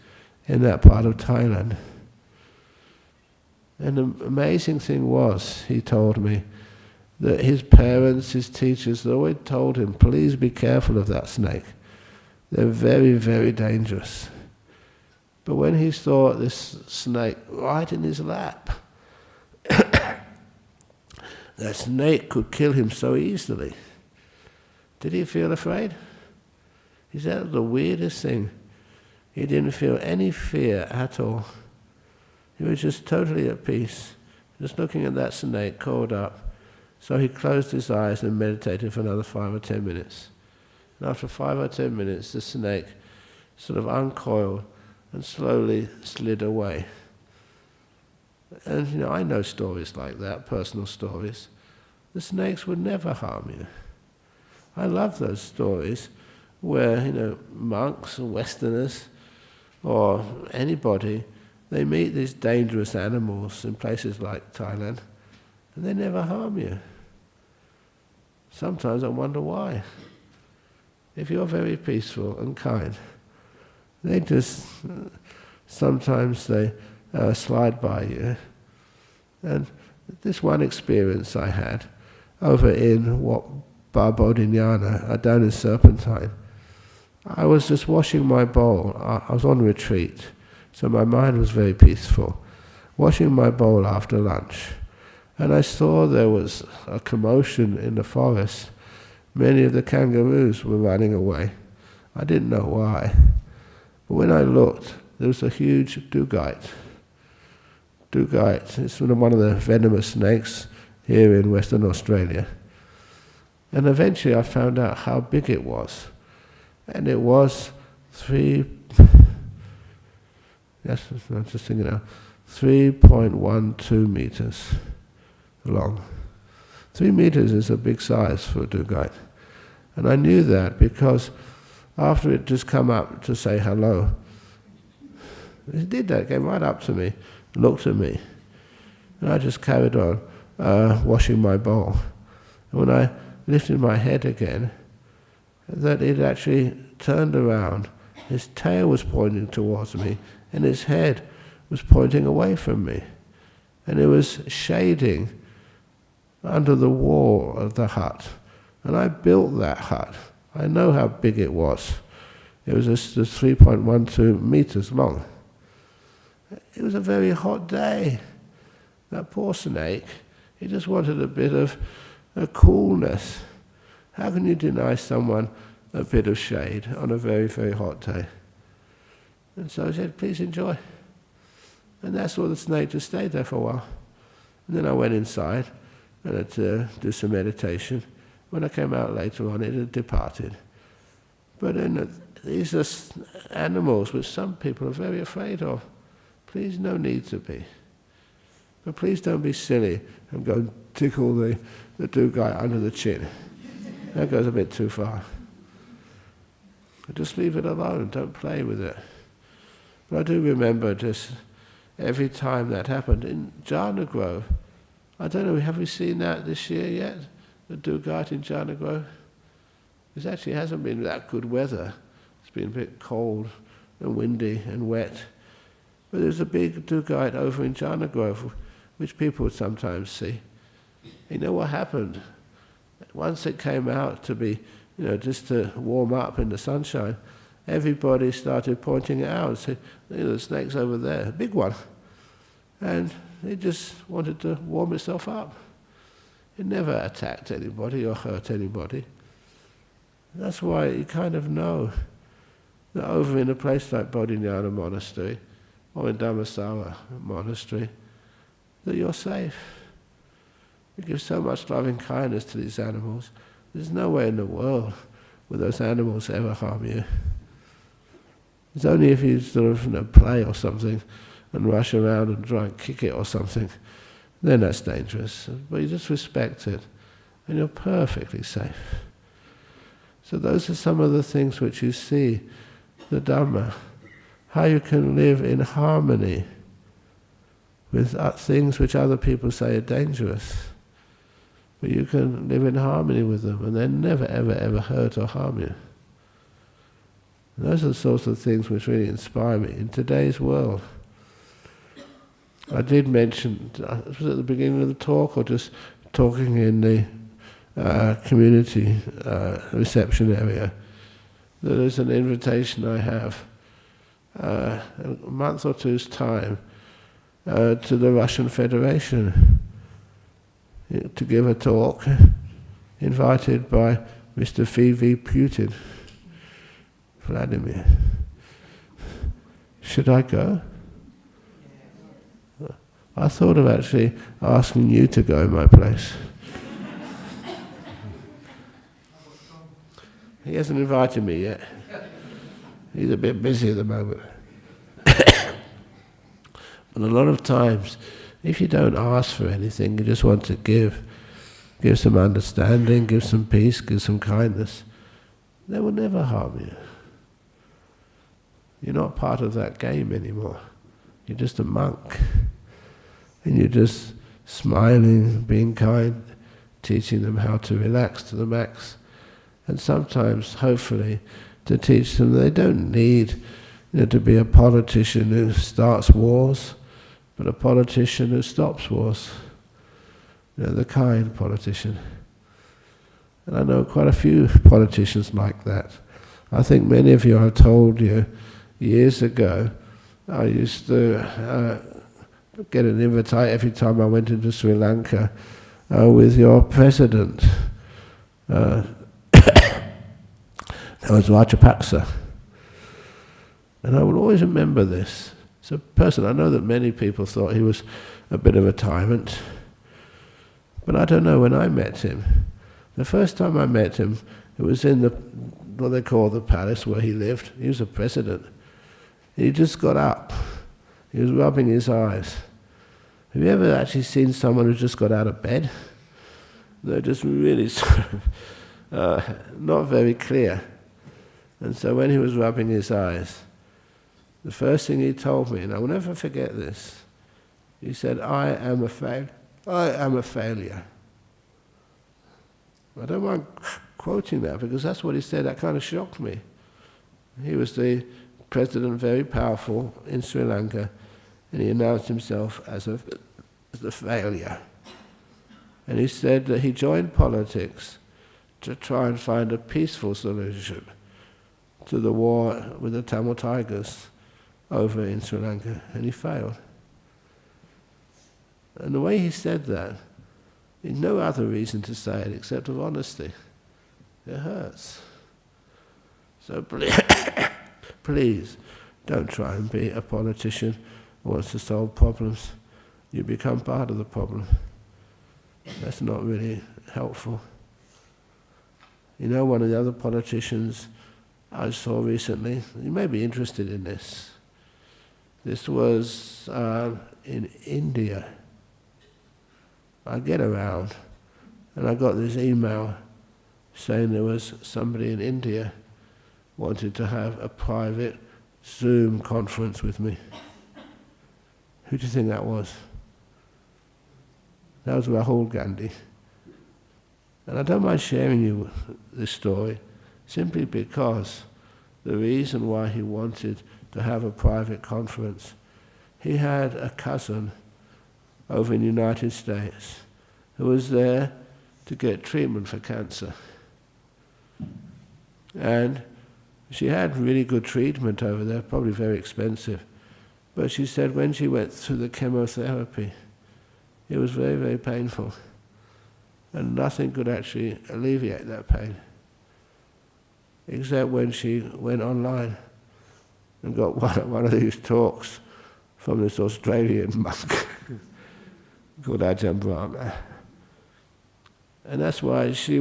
in that part of Thailand. And the amazing thing was, he told me, that his parents, his teachers, they always told him, please be careful of that snake. They're very, very dangerous. But when he saw this snake right in his lap, that snake could kill him so easily. Did he feel afraid? He said that was the weirdest thing. He didn't feel any fear at all. He was just totally at peace, just looking at that snake coiled up. So he closed his eyes and meditated for another 5 or 10 minutes. And after 5 or 10 minutes, the snake sort of uncoiled and slowly slid away. And I know stories like that, personal stories. The snakes would never harm you. I love those stories where, monks or Westerners or anybody, they meet these dangerous animals in places like Thailand, and they never harm you. Sometimes I wonder why. If you're very peaceful and kind, they just, sometimes they slide by you. And this one experience I had over in what Bodhinyana, down in Serpentine, I was just washing my bowl. I was on retreat, so my mind was very peaceful. Washing my bowl after lunch, and I saw there was a commotion in the forest. Many of the kangaroos were running away. I didn't know why. But when I looked, there was a huge dugite. Dugite is one of the venomous snakes here in Western Australia. And eventually I found out how big it was. And it was 3.12 meters long. 3 meters is a big size for a dugite. And I knew that because after it just come up to say hello, it did that, came right up to me, looked at me, and I just carried on washing my bowl. And when I lifted my head again, that it actually turned around, his tail was pointing towards me, and his head was pointing away from me. And it was shading under the wall of the hut. And I built that hut. I know how big it was. It was just 3.12 meters long. It was a very hot day. That poor snake, he just wanted a bit of coolness. How can you deny someone a bit of shade on a very, very hot day? And so I said, please enjoy. And that's all the snake just stayed there for a while. And then I went inside and had to do some meditation. When I came out later on, it had departed. But these are animals which some people are very afraid of. Please, no need to be. But please don't be silly and go and tickle the dugite under the chin. That goes a bit too far. Just leave it alone, don't play with it. But I do remember just every time that happened in Jhana Grove. I don't know, have we seen that this year yet? The dugite in Jhana Grove? It actually hasn't been that good weather. It's been a bit cold and windy and wet. But there's a big dugite over in Jhana Grove, which people would sometimes see. You know what happened? Once it came out to be, just to warm up in the sunshine, everybody started pointing it out and said, the snake's over there, a big one. And it just wanted to warm itself up. It never attacked anybody or hurt anybody. That's why you kind of know that over in a place like Bodhinyana Monastery or in Dhammasala Monastery, that you're safe. You give so much loving kindness to these animals. There's no way in the world will those animals ever harm you. It's only if you sort of play or something and rush around and try and kick it or something, then that's dangerous. But you just respect it and you're perfectly safe. So those are some of the things which you see, the Dhamma, how you can live in harmony with things which other people say are dangerous. But you can live in harmony with them and they never, ever, ever hurt or harm you. And those are the sorts of things which really inspire me in today's world. I did mention, was it at the beginning of the talk or just talking in the community reception area, that there's an invitation I have a month or two's time to the Russian Federation to give a talk invited by Mr. V.V. Putin, Vladimir. Should I go? I thought of actually asking you to go in my place. He hasn't invited me yet. He's a bit busy at the moment. But a lot of times If you don't ask for anything, you just want to give some understanding, give some peace, give some kindness, they will never harm you. You're not part of that game anymore. You're just a monk. And you're just smiling, being kind, teaching them how to relax to the max. And sometimes, hopefully, to teach them they don't need to be a politician who starts wars, but a politician who stops wars. The kind politician. And I know quite a few politicians like that. I think many of you, I told you years ago, I used to get an invite every time I went into Sri Lanka with your president. That was Rajapaksa. And I will always remember this. It's a person, I know that many people thought he was a bit of a tyrant, but I don't know, when I met him, the first time I met him, it was in what they call the palace where he lived. He was a president. He just got up. He was rubbing his eyes. Have you ever actually seen someone who just got out of bed? They're just really sort of not very clear. And so when he was rubbing his eyes, the first thing he told me, and I will never forget this, he said, I am a failure. I don't mind quoting that because that's what he said. That kind of shocked me. He was the president, very powerful in Sri Lanka, and he announced himself as a failure. And he said that he joined politics to try and find a peaceful solution to the war with the Tamil Tigers over in Sri Lanka, and he failed. And the way he said that, there's no other reason to say it except of honesty. It hurts. So please, don't try and be a politician who wants to solve problems. You become part of the problem. That's not really helpful. One of the other politicians I saw recently, you may be interested in this. This was in India. I get around, and I got this email saying there was somebody in India wanted to have a private Zoom conference with me. Who do you think that was? That was Rahul Gandhi. And I don't mind sharing you this story simply because the reason why he wanted to have a private conference, he had a cousin over in the United States who was there to get treatment for cancer. And she had really good treatment over there, probably very expensive. But she said when she went through the chemotherapy, it was very, very painful. And nothing could actually alleviate that pain. Except when she went online and got one of these talks from this Australian monk called Ajahn Brahm. And that's why she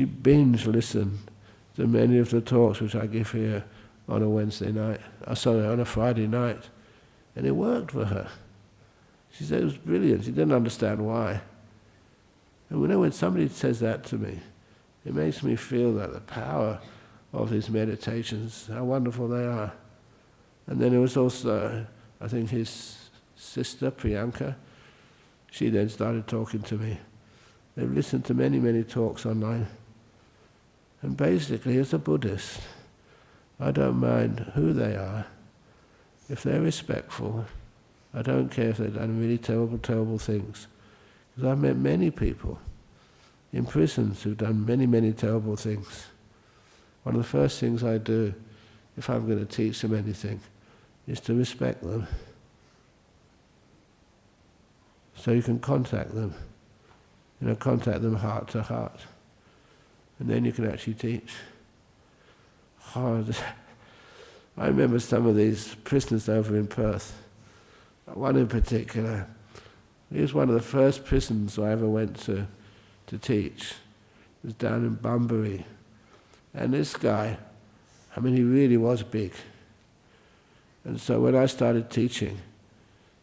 binge listened to many of the talks which I give here on a Wednesday night, on a Friday night. And it worked for her. She said it was brilliant. She didn't understand why. And when somebody says that to me, it makes me feel that the power of these meditations, how wonderful they are. And then there was also, I think his sister, Priyanka, she then started talking to me. They've listened to many, many talks online. And basically, as a Buddhist, I don't mind who they are. If they're respectful, I don't care if they've done really terrible, terrible things. Because I've met many people in prisons who've done many, many terrible things. One of the first things I do, if I'm going to teach them anything, is to respect them. So you can contact them. Contact them heart to heart. And then you can actually teach. I remember some of these prisoners over in Perth. One in particular, he was one of the first prisons I ever went to teach. It was down in Bunbury. And this guy, he really was big. And so when I started teaching,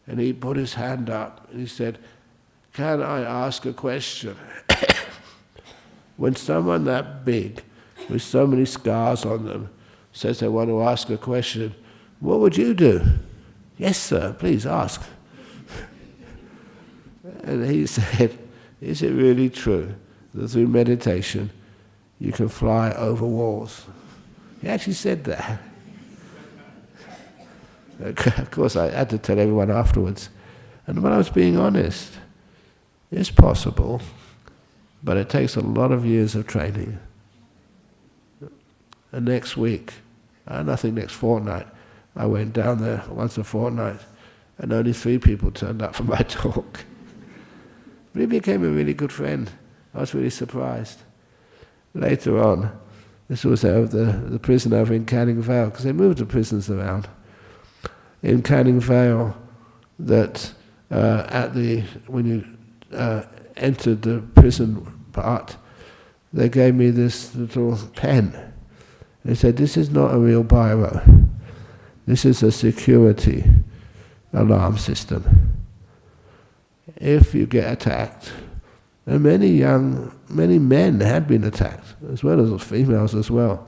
and he put his hand up and he said, "Can I ask a question?" When someone that big, with so many scars on them, says they want to ask a question, what would you do? "Yes, sir, please ask." And he said, "Is it really true that through meditation you can fly over walls?" He actually said that. Of course, I had to tell everyone afterwards. And when I was being honest, it's possible, but it takes a lot of years of training. And next week, I think next fortnight, I went down there once a fortnight, and only 3 people turned up for my talk. But he became a really good friend. I was really surprised. Later on, this was the prison over in Canning Vale, because they moved the prisons around. In Canning Vale, that when you entered the prison part, they gave me this little pen. They said, "This is not a real biro. This is a security alarm system. If you get attacked," and many men had been attacked, as well as females as well.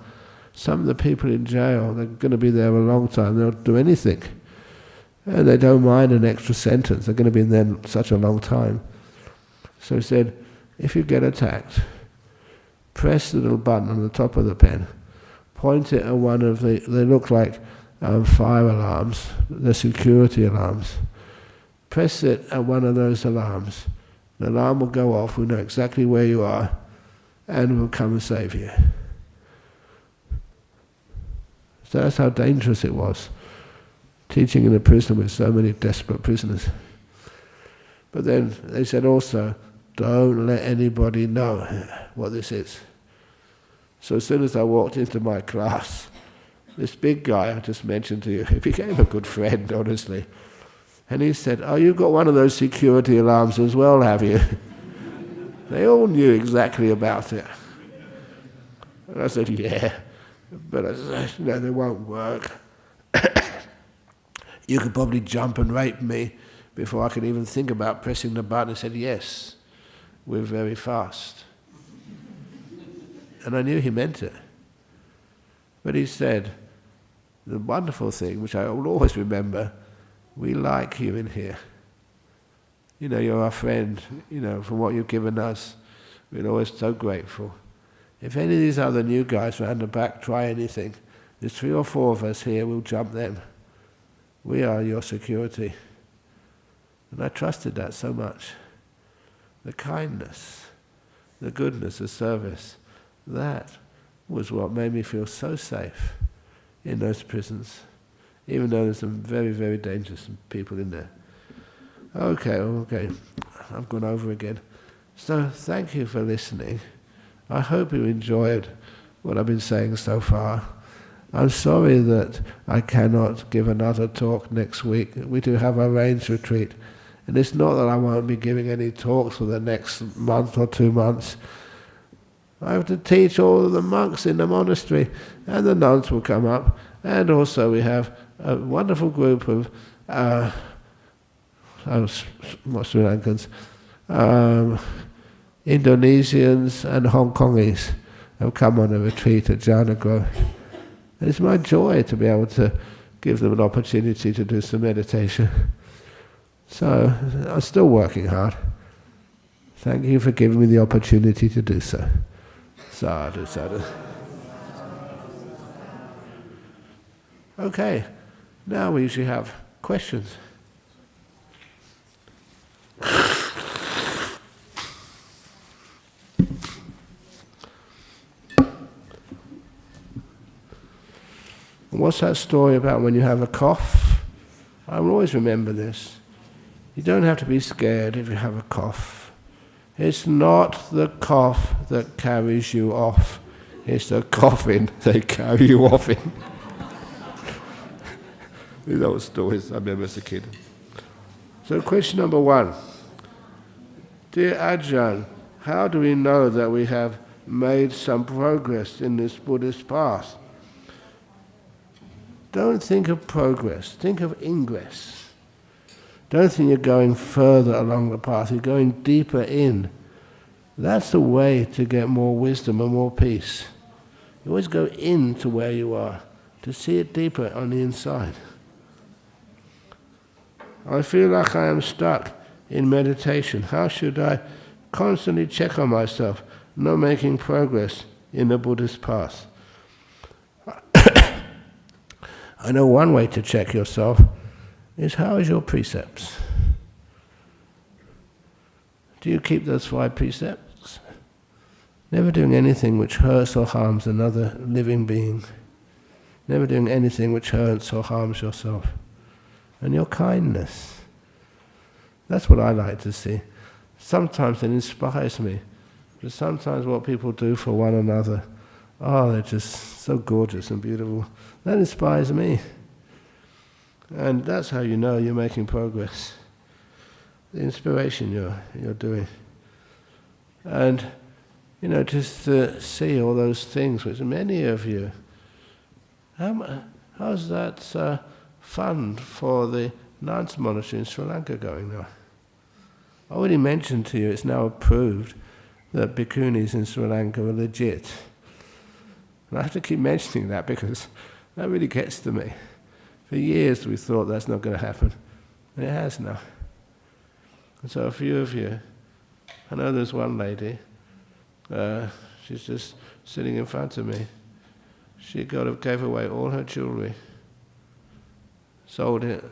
Some of the people in jail, they're going to be there a long time, they'll do anything. And they don't mind an extra sentence, they're going to be in there such a long time. So he said, if you get attacked, press the little button on the top of the pen, point it at one of they look like fire alarms, they're security alarms. Press it at one of those alarms. The alarm will go off, we know exactly where you are, and we'll come and save you. So that's how dangerous it was, teaching in a prison with so many desperate prisoners. But then they said also, don't let anybody know what this is. So as soon as I walked into my class, this big guy I just mentioned to you, he became a good friend, honestly. And he said, "Oh, you've got one of those security alarms as well, have you?" They all knew exactly about it. And I said, "Yeah." But I said, "No, they won't work. You could probably jump and rape me before I could even think about pressing the button." I said, "Yes, we're very fast." And I knew he meant it. But he said, the wonderful thing, which I will always remember, "We like you in here. You know, you're our friend, you know, from what you've given us. We're always so grateful. If any of these other new guys round the back try anything, there's 3 or 4 of us here, we'll jump them. We are your security." And I trusted that so much. The kindness, the goodness, the service, that was what made me feel so safe in those prisons, even though there's some very, very dangerous people in there. Okay, I've gone over again. So thank you for listening. I hope you enjoyed what I've been saying so far. I'm sorry that I cannot give another talk next week. We do have a range retreat. And it's not that I won't be giving any talks for the next month or 2 months. I have to teach all of the monks in the monastery, and the nuns will come up. And also we have a wonderful group of Sri Lankans, Indonesians and Hong Kongese have come on a retreat at Jhana Grove. And it's my joy to be able to give them an opportunity to do some meditation. So I'm still working hard. Thank you for giving me the opportunity to do so. Sadhu, sadhu. Okay, now we usually have questions. What's that story about when you have a cough? I will always remember this. You don't have to be scared if you have a cough. It's not the cough that carries you off. It's the coffin they carry you off in. These old stories I remember as a kid. So question number 1. Dear Ajahn, how do we know that we have made some progress in this Buddhist path? Don't think of progress, think of ingress. Don't think you're going further along the path, you're going deeper in. That's the way to get more wisdom and more peace. You always go into where you are, to see it deeper on the inside. I feel like I am stuck in meditation. How should I constantly check on myself, not making progress in the Buddhist path? I know one way to check yourself is, how is your precepts? Do you keep those 5 precepts? Never doing anything which hurts or harms another living being. Never doing anything which hurts or harms yourself. And your kindness. That's what I like to see. Sometimes it inspires me. But sometimes what people do for one another, they're just so gorgeous and beautiful. That inspires me. And that's how you know you're making progress. The inspiration you're doing. And, just to see all those things which many of you, how's that fund for the nuns monastery in Sri Lanka going now? I already mentioned to you, it's now approved that bhikkhunis in Sri Lanka are legit. And I have to keep mentioning that because that really gets to me. For years we thought that's not going to happen, and it has now. And so a few of you, I know there's one lady, she's just sitting in front of me. She gave away all her jewellery, sold it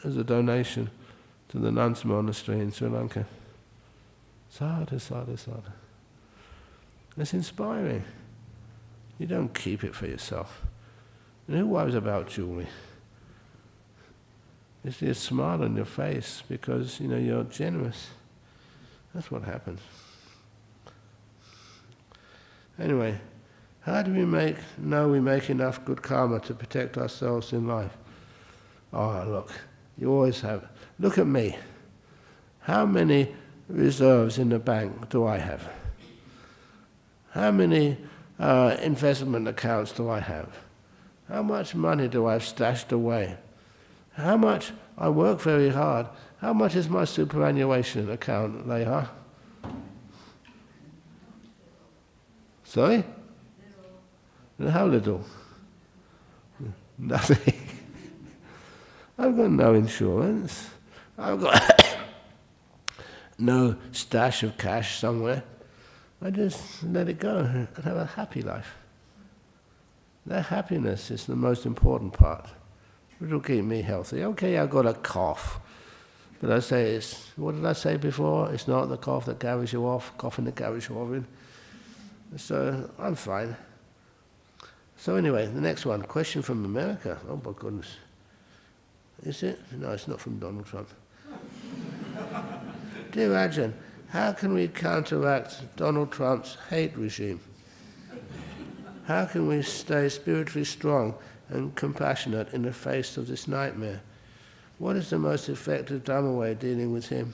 as a donation to the nuns monastery in Sri Lanka. Sadhu, sadhu, sadhu. It's inspiring. You don't keep it for yourself. And who worries about jewellery? You see a smile on your face because, you're generous. That's what happens. Anyway, how do we know we make enough good karma to protect ourselves in life? Look, you always have. Look at me. How many reserves in the bank do I have? How many investment accounts do I have? How much money do I have stashed away? How much I work very hard. How much is my superannuation account, Leha? Sorry? How little? Nothing. I've got no insurance. I've got no stash of cash somewhere. I just let it go and have a happy life. That happiness is the most important part. It will keep me healthy. Okay, I've got a cough. But I say, what did I say before? It's not the cough that carries you off, coughing that carries you off in. So I'm fine. So anyway, the next one, question from America. Oh my goodness. Is it? No, it's not from Donald Trump. Dear Ajahn, how can we counteract Donald Trump's hate regime? How can we stay spiritually strong and compassionate in the face of this nightmare? What is the most effective Dhamma way of dealing with him?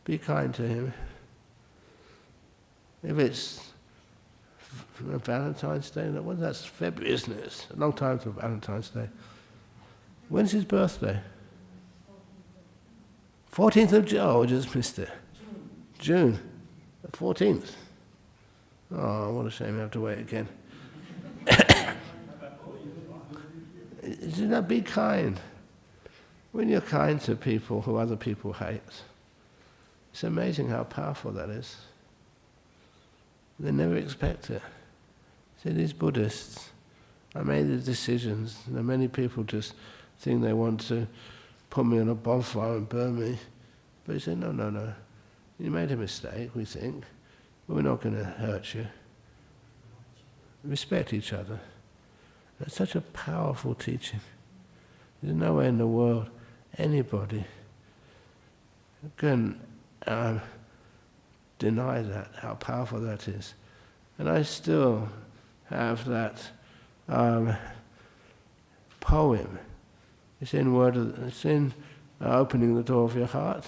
Be kind to him. If it's Valentine's Day, that's February, isn't it? It's a long time for Valentine's Day. When's his birthday? 14th of June. Oh, I just missed it. June. The 14th. Oh, what a shame I have to wait again. Be kind. When you're kind to people who other people hate, it's amazing how powerful that is. They never expect it. See, these Buddhists, I made the decisions. Many people just think they want to put me on a bonfire and burn me. But he said, no. You made a mistake, we think, but we're not going to hurt you. Respect each other. That's such a powerful teaching. There's no way in the world anybody can deny that, how powerful that is. And I still have that poem. It's in Opening the Door of Your Heart,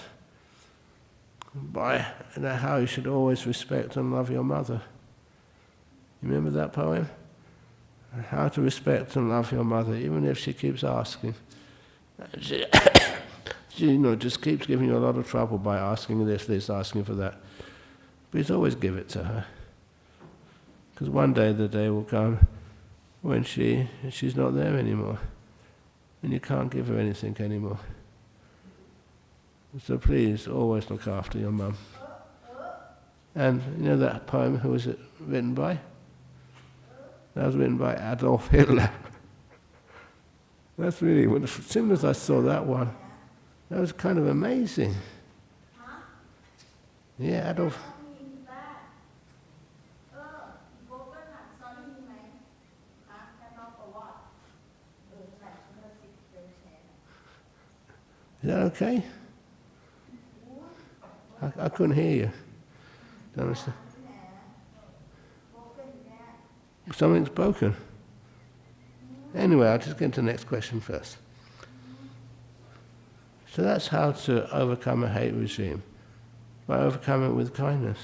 by how you should always respect and love your mother. You remember that poem? How to respect and love your mother, even if she keeps asking. just keeps giving you a lot of trouble by asking this, asking for that. Please always give it to her. Because one day the day will come when she's not there anymore. And you can't give her anything anymore. So please, always look after your mum. And you know that poem, who was it written by? That was written by Adolf Hitler. That's really, as soon as I saw that one, that was kind of amazing. Yeah, Adolf. Is that okay? I couldn't hear you. Don't understand. Something's broken. Anyway, I'll just get to the next question first. So that's how to overcome a hate regime, by overcoming it with kindness.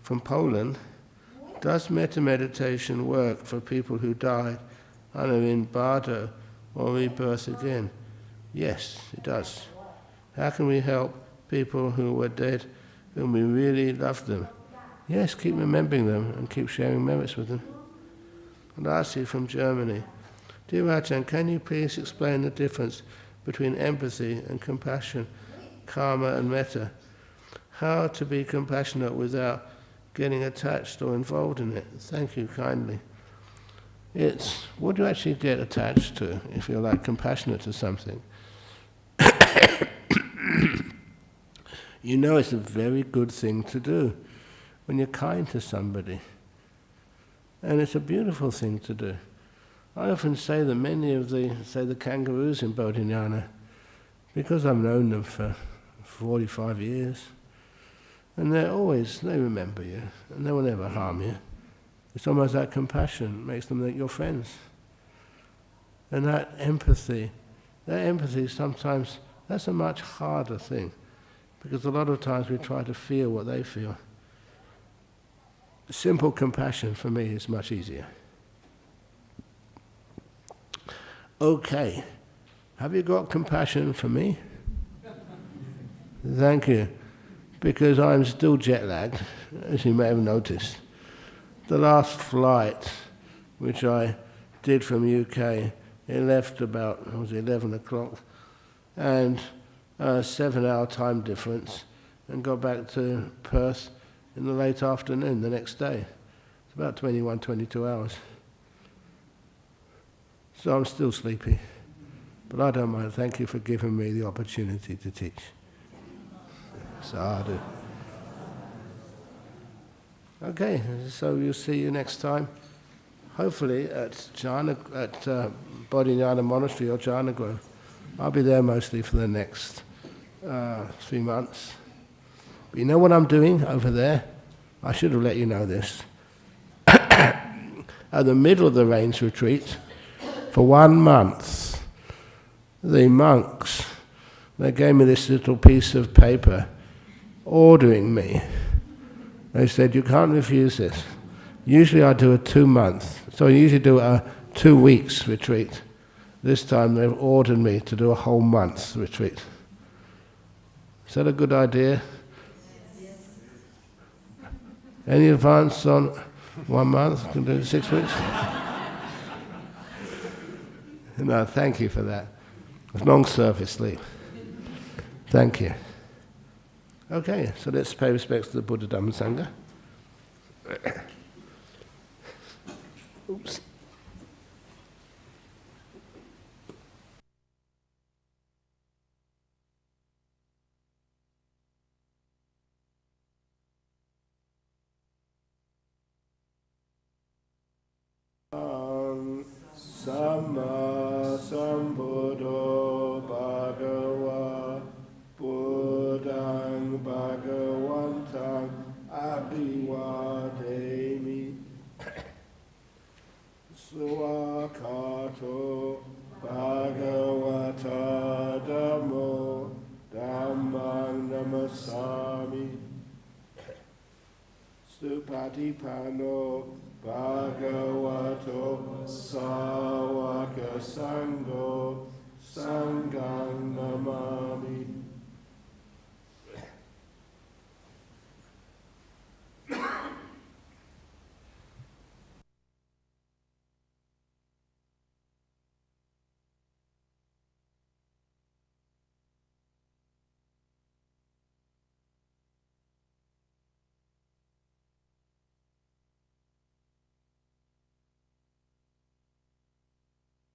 From Poland, does metta meditation work for people who died either in bardo or rebirth again? Yes, it does. How can we help people who were dead, whom we really loved them? Yes, keep remembering them and keep sharing merits with them. And lastly, from Germany, dear Ajahn, can you please explain the difference between empathy and compassion, karma and metta? How to be compassionate without getting attached or involved in it? Thank you kindly. It's what do you actually get attached to if you're like compassionate to something? You know it's a very good thing to do when you're kind to somebody. And it's a beautiful thing to do. I often say that many of the kangaroos in Bodhinyana, because I've known them for 45 years, and they remember you, and they will never harm you. It's almost that compassion makes them like your friends. And that empathy sometimes, that's a much harder thing, because a lot of times we try to feel what they feel. Simple compassion for me is much easier. Okay, have you got compassion for me? Thank you, because I'm still jet lagged, as you may have noticed. The last flight, which I did from UK, it left about 11 o'clock, and a 7-hour time difference, and got back to Perth in the late afternoon the next day. It's about 21, 22 hours. So I'm still sleepy, but I don't mind. Thank you for giving me the opportunity to teach. Sadhu. Okay, so we'll see you next time, hopefully at Bodhinyana Monastery or Jhana Grove. I'll be there mostly for the next 3 months. But you know what I'm doing over there? I should have let you know this. At the middle of the rains retreat, for 1 month, the monks, they gave me this little piece of paper ordering me. They said, you can't refuse this. Usually I do a 2-month, so I usually do a 2 weeks retreat. This time they've ordered me to do a whole month's retreat. Is that a good idea? Any advance on 1 month? Can do 6 weeks? No, thank you for that. Long service leave. Thank you. Okay, so let's pay respects to the Buddha Dhamma Sangha. Oops. Samma Sambuddho Bhagava Buddhaṃ Bhagavantang Abhivademi Swakato Bhagavata Dhammo Dhammang Namasami Supatipano Bhagavata